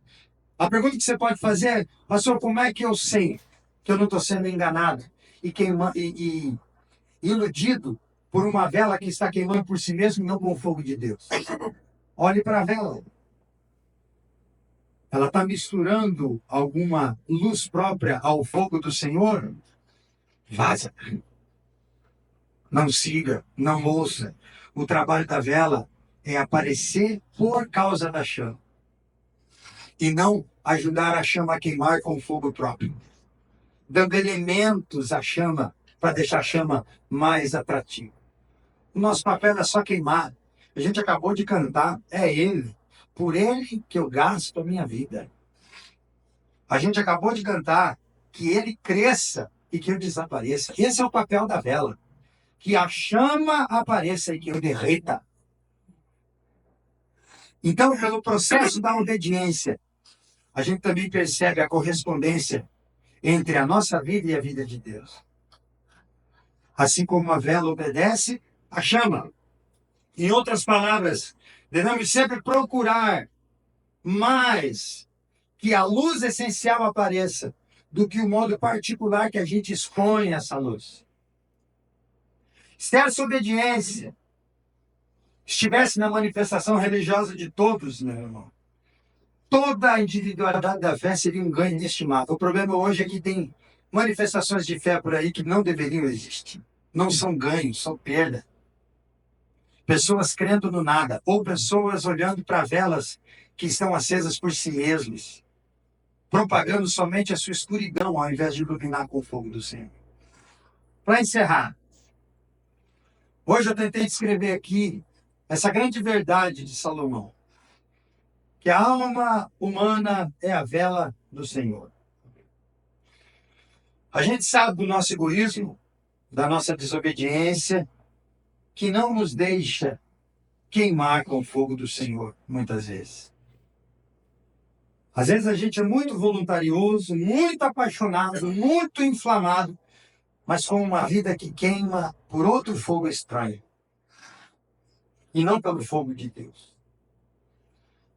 A pergunta que você pode fazer é, pastor, como é que eu sei que eu não estou sendo enganado e iludido por uma vela que está queimando por si mesmo e não com o fogo de Deus? Olhe para a vela. Ela está misturando alguma luz própria ao fogo do Senhor? Vaza. Não siga, não ouça. O trabalho da vela é aparecer por causa da chama. E não ajudar a chama a queimar com o fogo próprio. Dando elementos à chama para deixar a chama mais atrativa. O nosso papel é só queimar. A gente acabou de cantar, é Ele. Por Ele que eu gasto a minha vida. A gente acabou de cantar que Ele cresça e que eu desapareça. Esse é o papel da vela. Que a chama apareça e que eu derreta. Então, pelo processo da obediência, a gente também percebe a correspondência entre a nossa vida e a vida de Deus. Assim como a vela obedece, a chama. Em outras palavras, devemos sempre procurar mais que a luz essencial apareça do que o modo particular que a gente expõe essa luz. Se essa obediência estivesse na manifestação religiosa de todos, meu irmão, toda a individualidade da fé seria um ganho inestimável. O problema hoje é que tem manifestações de fé por aí que não deveriam existir. Não são ganhos, são perda. Pessoas crendo no nada, ou pessoas olhando para velas que estão acesas por si mesmos, propagando somente a sua escuridão ao invés de iluminar com o fogo do Senhor. Para encerrar, hoje eu tentei descrever aqui essa grande verdade de Salomão, que a alma humana é a vela do Senhor. A gente sabe do nosso egoísmo, da nossa desobediência, que não nos deixa queimar com o fogo do Senhor, muitas vezes. Às vezes a gente é muito voluntarioso, muito apaixonado, muito inflamado, mas com uma vida que queima por outro fogo estranho, e não pelo fogo de Deus.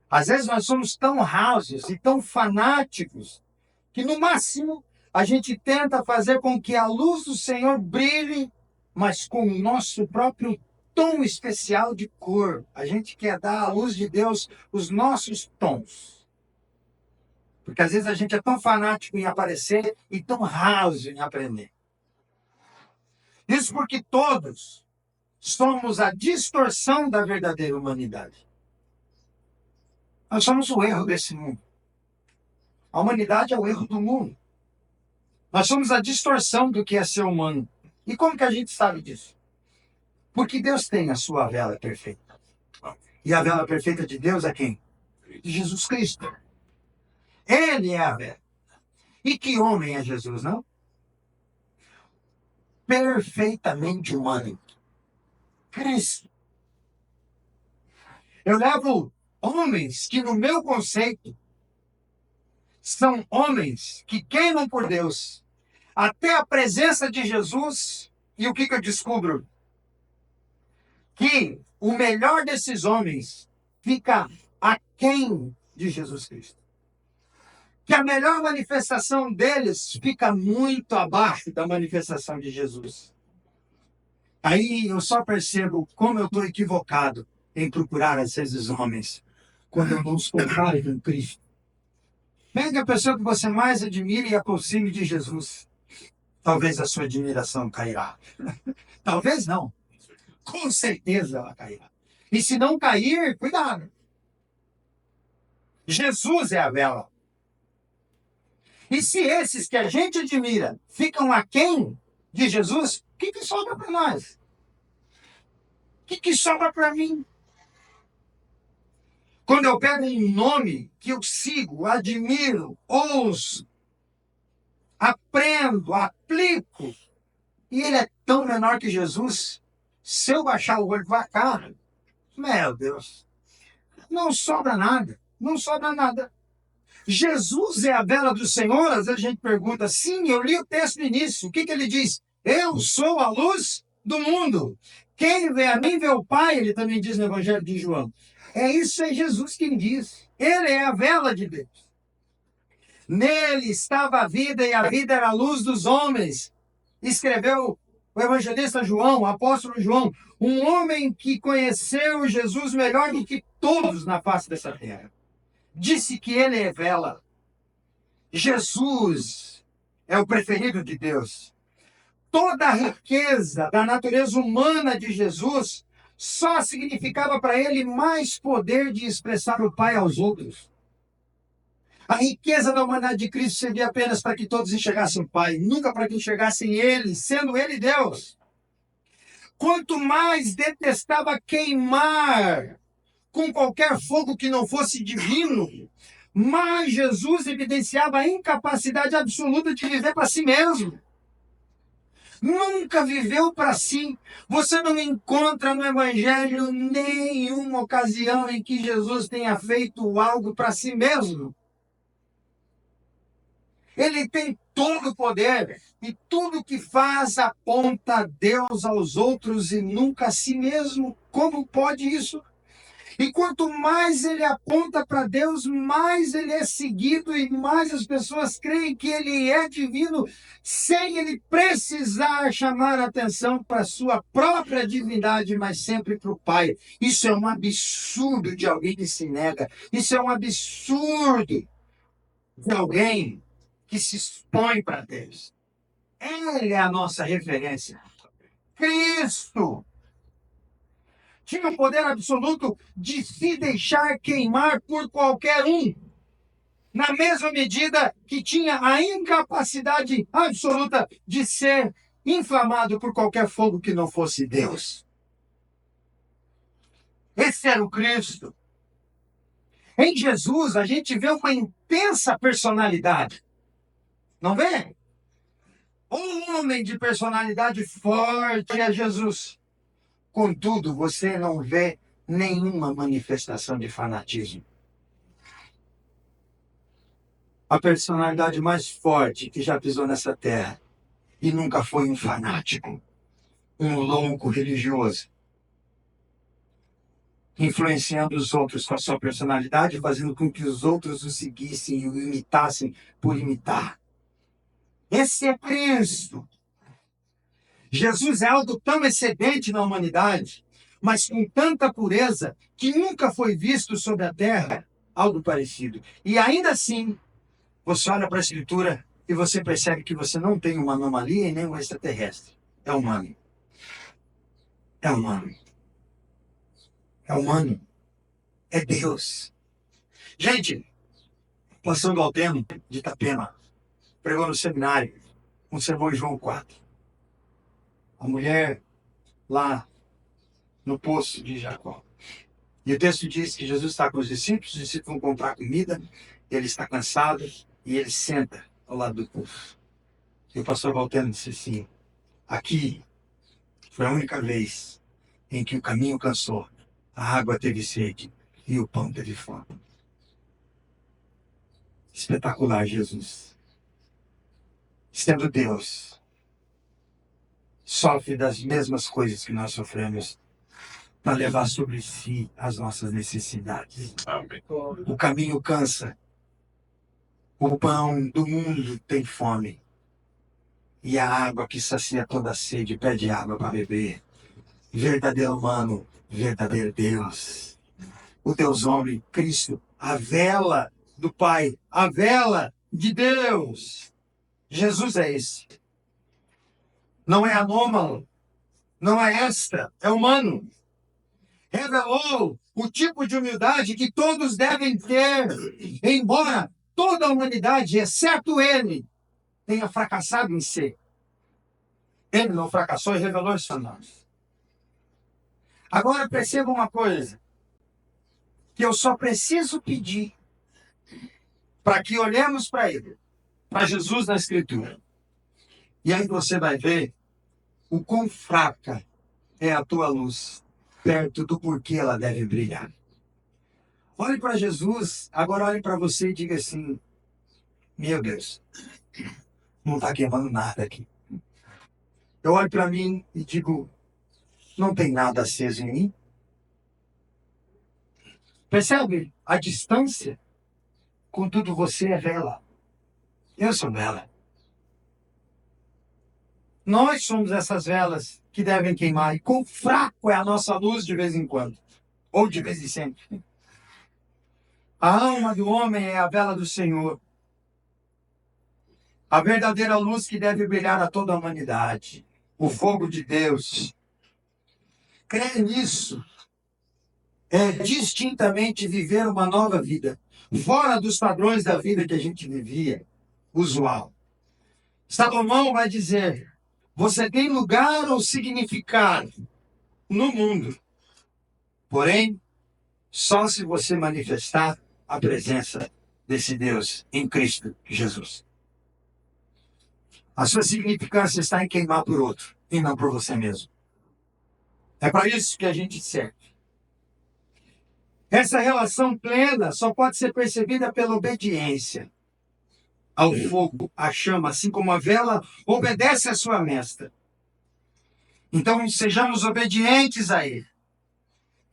Às vezes nós somos tão rasos e tão fanáticos que, no máximo, a gente tenta fazer com que a luz do Senhor brilhe, mas com o nosso próprio tom especial de cor. A gente quer dar à luz de Deus os nossos tons. Porque às vezes a gente é tão fanático em aparecer e tão raso em aprender. Isso porque todos somos a distorção da verdadeira humanidade. Nós somos o erro desse mundo. A humanidade é o erro do mundo. Nós somos a distorção do que é ser humano. E como que a gente sabe disso? Porque Deus tem a sua vela perfeita. E a vela perfeita de Deus é quem? De Jesus Cristo. Ele é a vela. E que homem é Jesus, não? Perfeitamente humano. Cristo. Eu levo homens que, no meu conceito, são homens que queimam por Deus até a presença de Jesus. E o que eu descubro? Que o melhor desses homens fica aquém de Jesus Cristo. Que a melhor manifestação deles fica muito abaixo da manifestação de Jesus. Aí eu só percebo como eu estou equivocado em procurar esses homens quando eu não os comparo com Cristo. Pegue a pessoa que você mais admira e aproxime de Jesus. Talvez a sua admiração cairá. Talvez não. Com certeza ela cairá. E se não cair, cuidado. Jesus é a vela. E se esses que a gente admira ficam aquém de Jesus, o que sobra para nós? O que sobra para mim? Quando eu pego um nome que eu sigo, admiro, ouço, aprendo, aplico, e ele é tão menor que Jesus, se eu baixar o olho para a cara, meu Deus, não sobra nada, não sobra nada. Jesus é a vela do Senhor? Às vezes a gente pergunta, sim, eu li o texto no início, o que ele diz? Eu sou a luz do mundo. Quem vê a mim vê o Pai, ele também diz no Evangelho de João. É isso, é Jesus quem diz. Ele é a vela de Deus. Nele estava a vida e a vida era a luz dos homens. Escreveu o evangelista João, o apóstolo João, um homem que conheceu Jesus melhor do que todos na face dessa terra. Disse que ele é vela. Jesus é o preferido de Deus. Toda a riqueza da natureza humana de Jesus só significava para ele mais poder de expressar o Pai aos outros. A riqueza da humanidade de Cristo seria apenas para que todos enxergassem o Pai, nunca para que enxergassem Ele, sendo Ele Deus. Quanto mais detestava queimar com qualquer fogo que não fosse divino, mais Jesus evidenciava a incapacidade absoluta de viver para si mesmo. Nunca viveu para si. Você não encontra no Evangelho nenhuma ocasião em que Jesus tenha feito algo para si mesmo. Ele tem todo o poder, e tudo que faz aponta a Deus, aos outros e nunca a si mesmo. Como pode isso? E quanto mais ele aponta para Deus, mais ele é seguido e mais as pessoas creem que ele é divino, sem ele precisar chamar a atenção para a sua própria divindade, mas sempre para o Pai. Isso é um absurdo de alguém que se nega. Isso é um absurdo de alguém que se expõe para Deus. Ele é a nossa referência. Cristo tinha o poder absoluto de se deixar queimar por qualquer um, na mesma medida que tinha a incapacidade absoluta de ser inflamado por qualquer fogo que não fosse Deus. Esse era o Cristo. Em Jesus, a gente vê uma intensa personalidade. Não vê? Um homem de personalidade forte é Jesus. Contudo, você não vê nenhuma manifestação de fanatismo. A personalidade mais forte que já pisou nessa terra e nunca foi um fanático, um louco religioso, influenciando os outros com a sua personalidade, fazendo com que os outros o seguissem e o imitassem por imitar. Esse é Cristo. Jesus é algo tão excedente na humanidade, mas com tanta pureza, que nunca foi visto sobre a terra algo parecido. E ainda assim, você olha para a Escritura e você percebe que você não tem uma anomalia e nem um extraterrestre. É humano. É humano. É humano. É Deus. Gente, passando ao tema de Itapema, pregou no seminário, um sermão em João 4. A mulher lá no poço de Jacó. E o texto diz que Jesus está com os discípulos vão comprar comida, ele está cansado e ele senta ao lado do poço. E o pastor Valteno disse assim, aqui foi a única vez em que o caminho cansou, a água teve sede e o pão teve fome. Espetacular, Jesus. Sendo Deus, sofre das mesmas coisas que nós sofremos para levar sobre si as nossas necessidades. Amém. O caminho cansa. O pão do mundo tem fome. E a água que sacia toda a sede pede água para beber. Verdadeiro humano, verdadeiro Deus. O Deus homem, Cristo, a vela do Pai, a vela de Deus. Jesus é esse. Não é anômalo, não é extra, é humano. Revelou o tipo de humildade que todos devem ter, embora toda a humanidade, exceto ele, tenha fracassado em ser. Ele não fracassou e revelou isso a nós. Agora perceba uma coisa, que eu só preciso pedir para que olhemos para ele, para Jesus na Escritura. E aí você vai ver o quão fraca é a tua luz, perto do porquê ela deve brilhar. Olhe para Jesus, agora olhe para você e diga assim, meu Deus, não está queimando nada aqui. Eu olho para mim e digo, não tem nada aceso em mim. Percebe a distância? Contudo, você é vela. Eu sou vela. Nós somos essas velas que devem queimar. E quão fraco é a nossa luz de vez em quando. Ou de vez em sempre. A alma do homem é a vela do Senhor. A verdadeira luz que deve brilhar a toda a humanidade. O fogo de Deus. Crer nisso é distintamente viver uma nova vida. Fora dos padrões da vida que a gente vivia. Usual. Salomão vai dizer, você tem lugar ou significado no mundo. Porém, só se você manifestar a presença desse Deus em Cristo Jesus. A sua significância está em queimar por outro e não por você mesmo. É para isso que a gente serve. Essa relação plena só pode ser percebida pela obediência. ao fogo, à chama, assim como a vela obedece à sua mestra. Então, sejamos obedientes a Ele.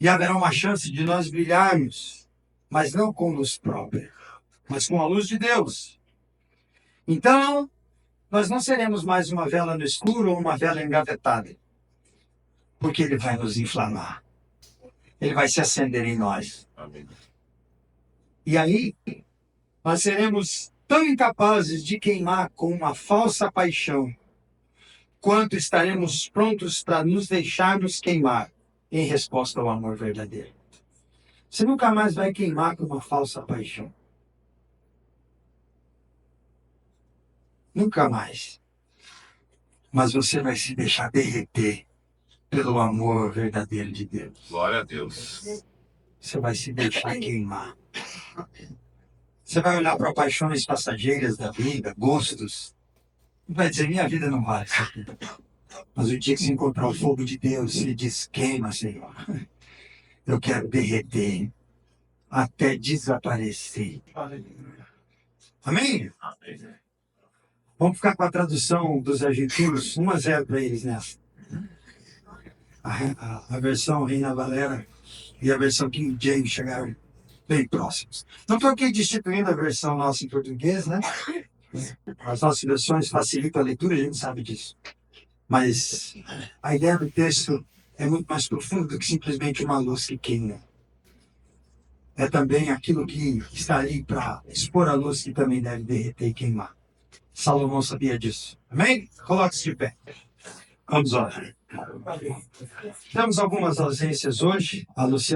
E haverá uma chance de nós brilharmos, mas não com luz própria, mas com a luz de Deus. Então, nós não seremos mais uma vela no escuro ou uma vela engavetada, porque Ele vai nos inflamar. Ele vai se acender em nós. Amém. E aí, nós seremos tão incapazes de queimar com uma falsa paixão, quanto estaremos prontos para nos deixarmos queimar em resposta ao amor verdadeiro. Você nunca mais vai queimar com uma falsa paixão. Nunca mais. Mas você vai se deixar derreter pelo amor verdadeiro de Deus. Glória a Deus. Você vai se deixar queimar. Você vai olhar para paixões passageiras da vida, gostos, e vai dizer, minha vida não vale isso aqui. Mas o dia que você encontrar o fogo de Deus, ele diz, queima, Senhor. Eu quero derreter até desaparecer. Amém? Amém. Vamos ficar com a tradução dos argentinos, 1-0 para eles nessa. A versão Reina Valera e a versão King James chegaram bem próximos. Não estou aqui destituindo a versão nossa em português, né? As nossas versões facilitam a leitura, a gente sabe disso. Mas a ideia do texto é muito mais profunda do que simplesmente uma luz que queima. É também aquilo que está ali para expor a luz que também deve derreter e queimar. Salomão sabia disso. Amém? Coloque-se de pé. Vamos orar. Temos algumas ausências hoje. A Luciana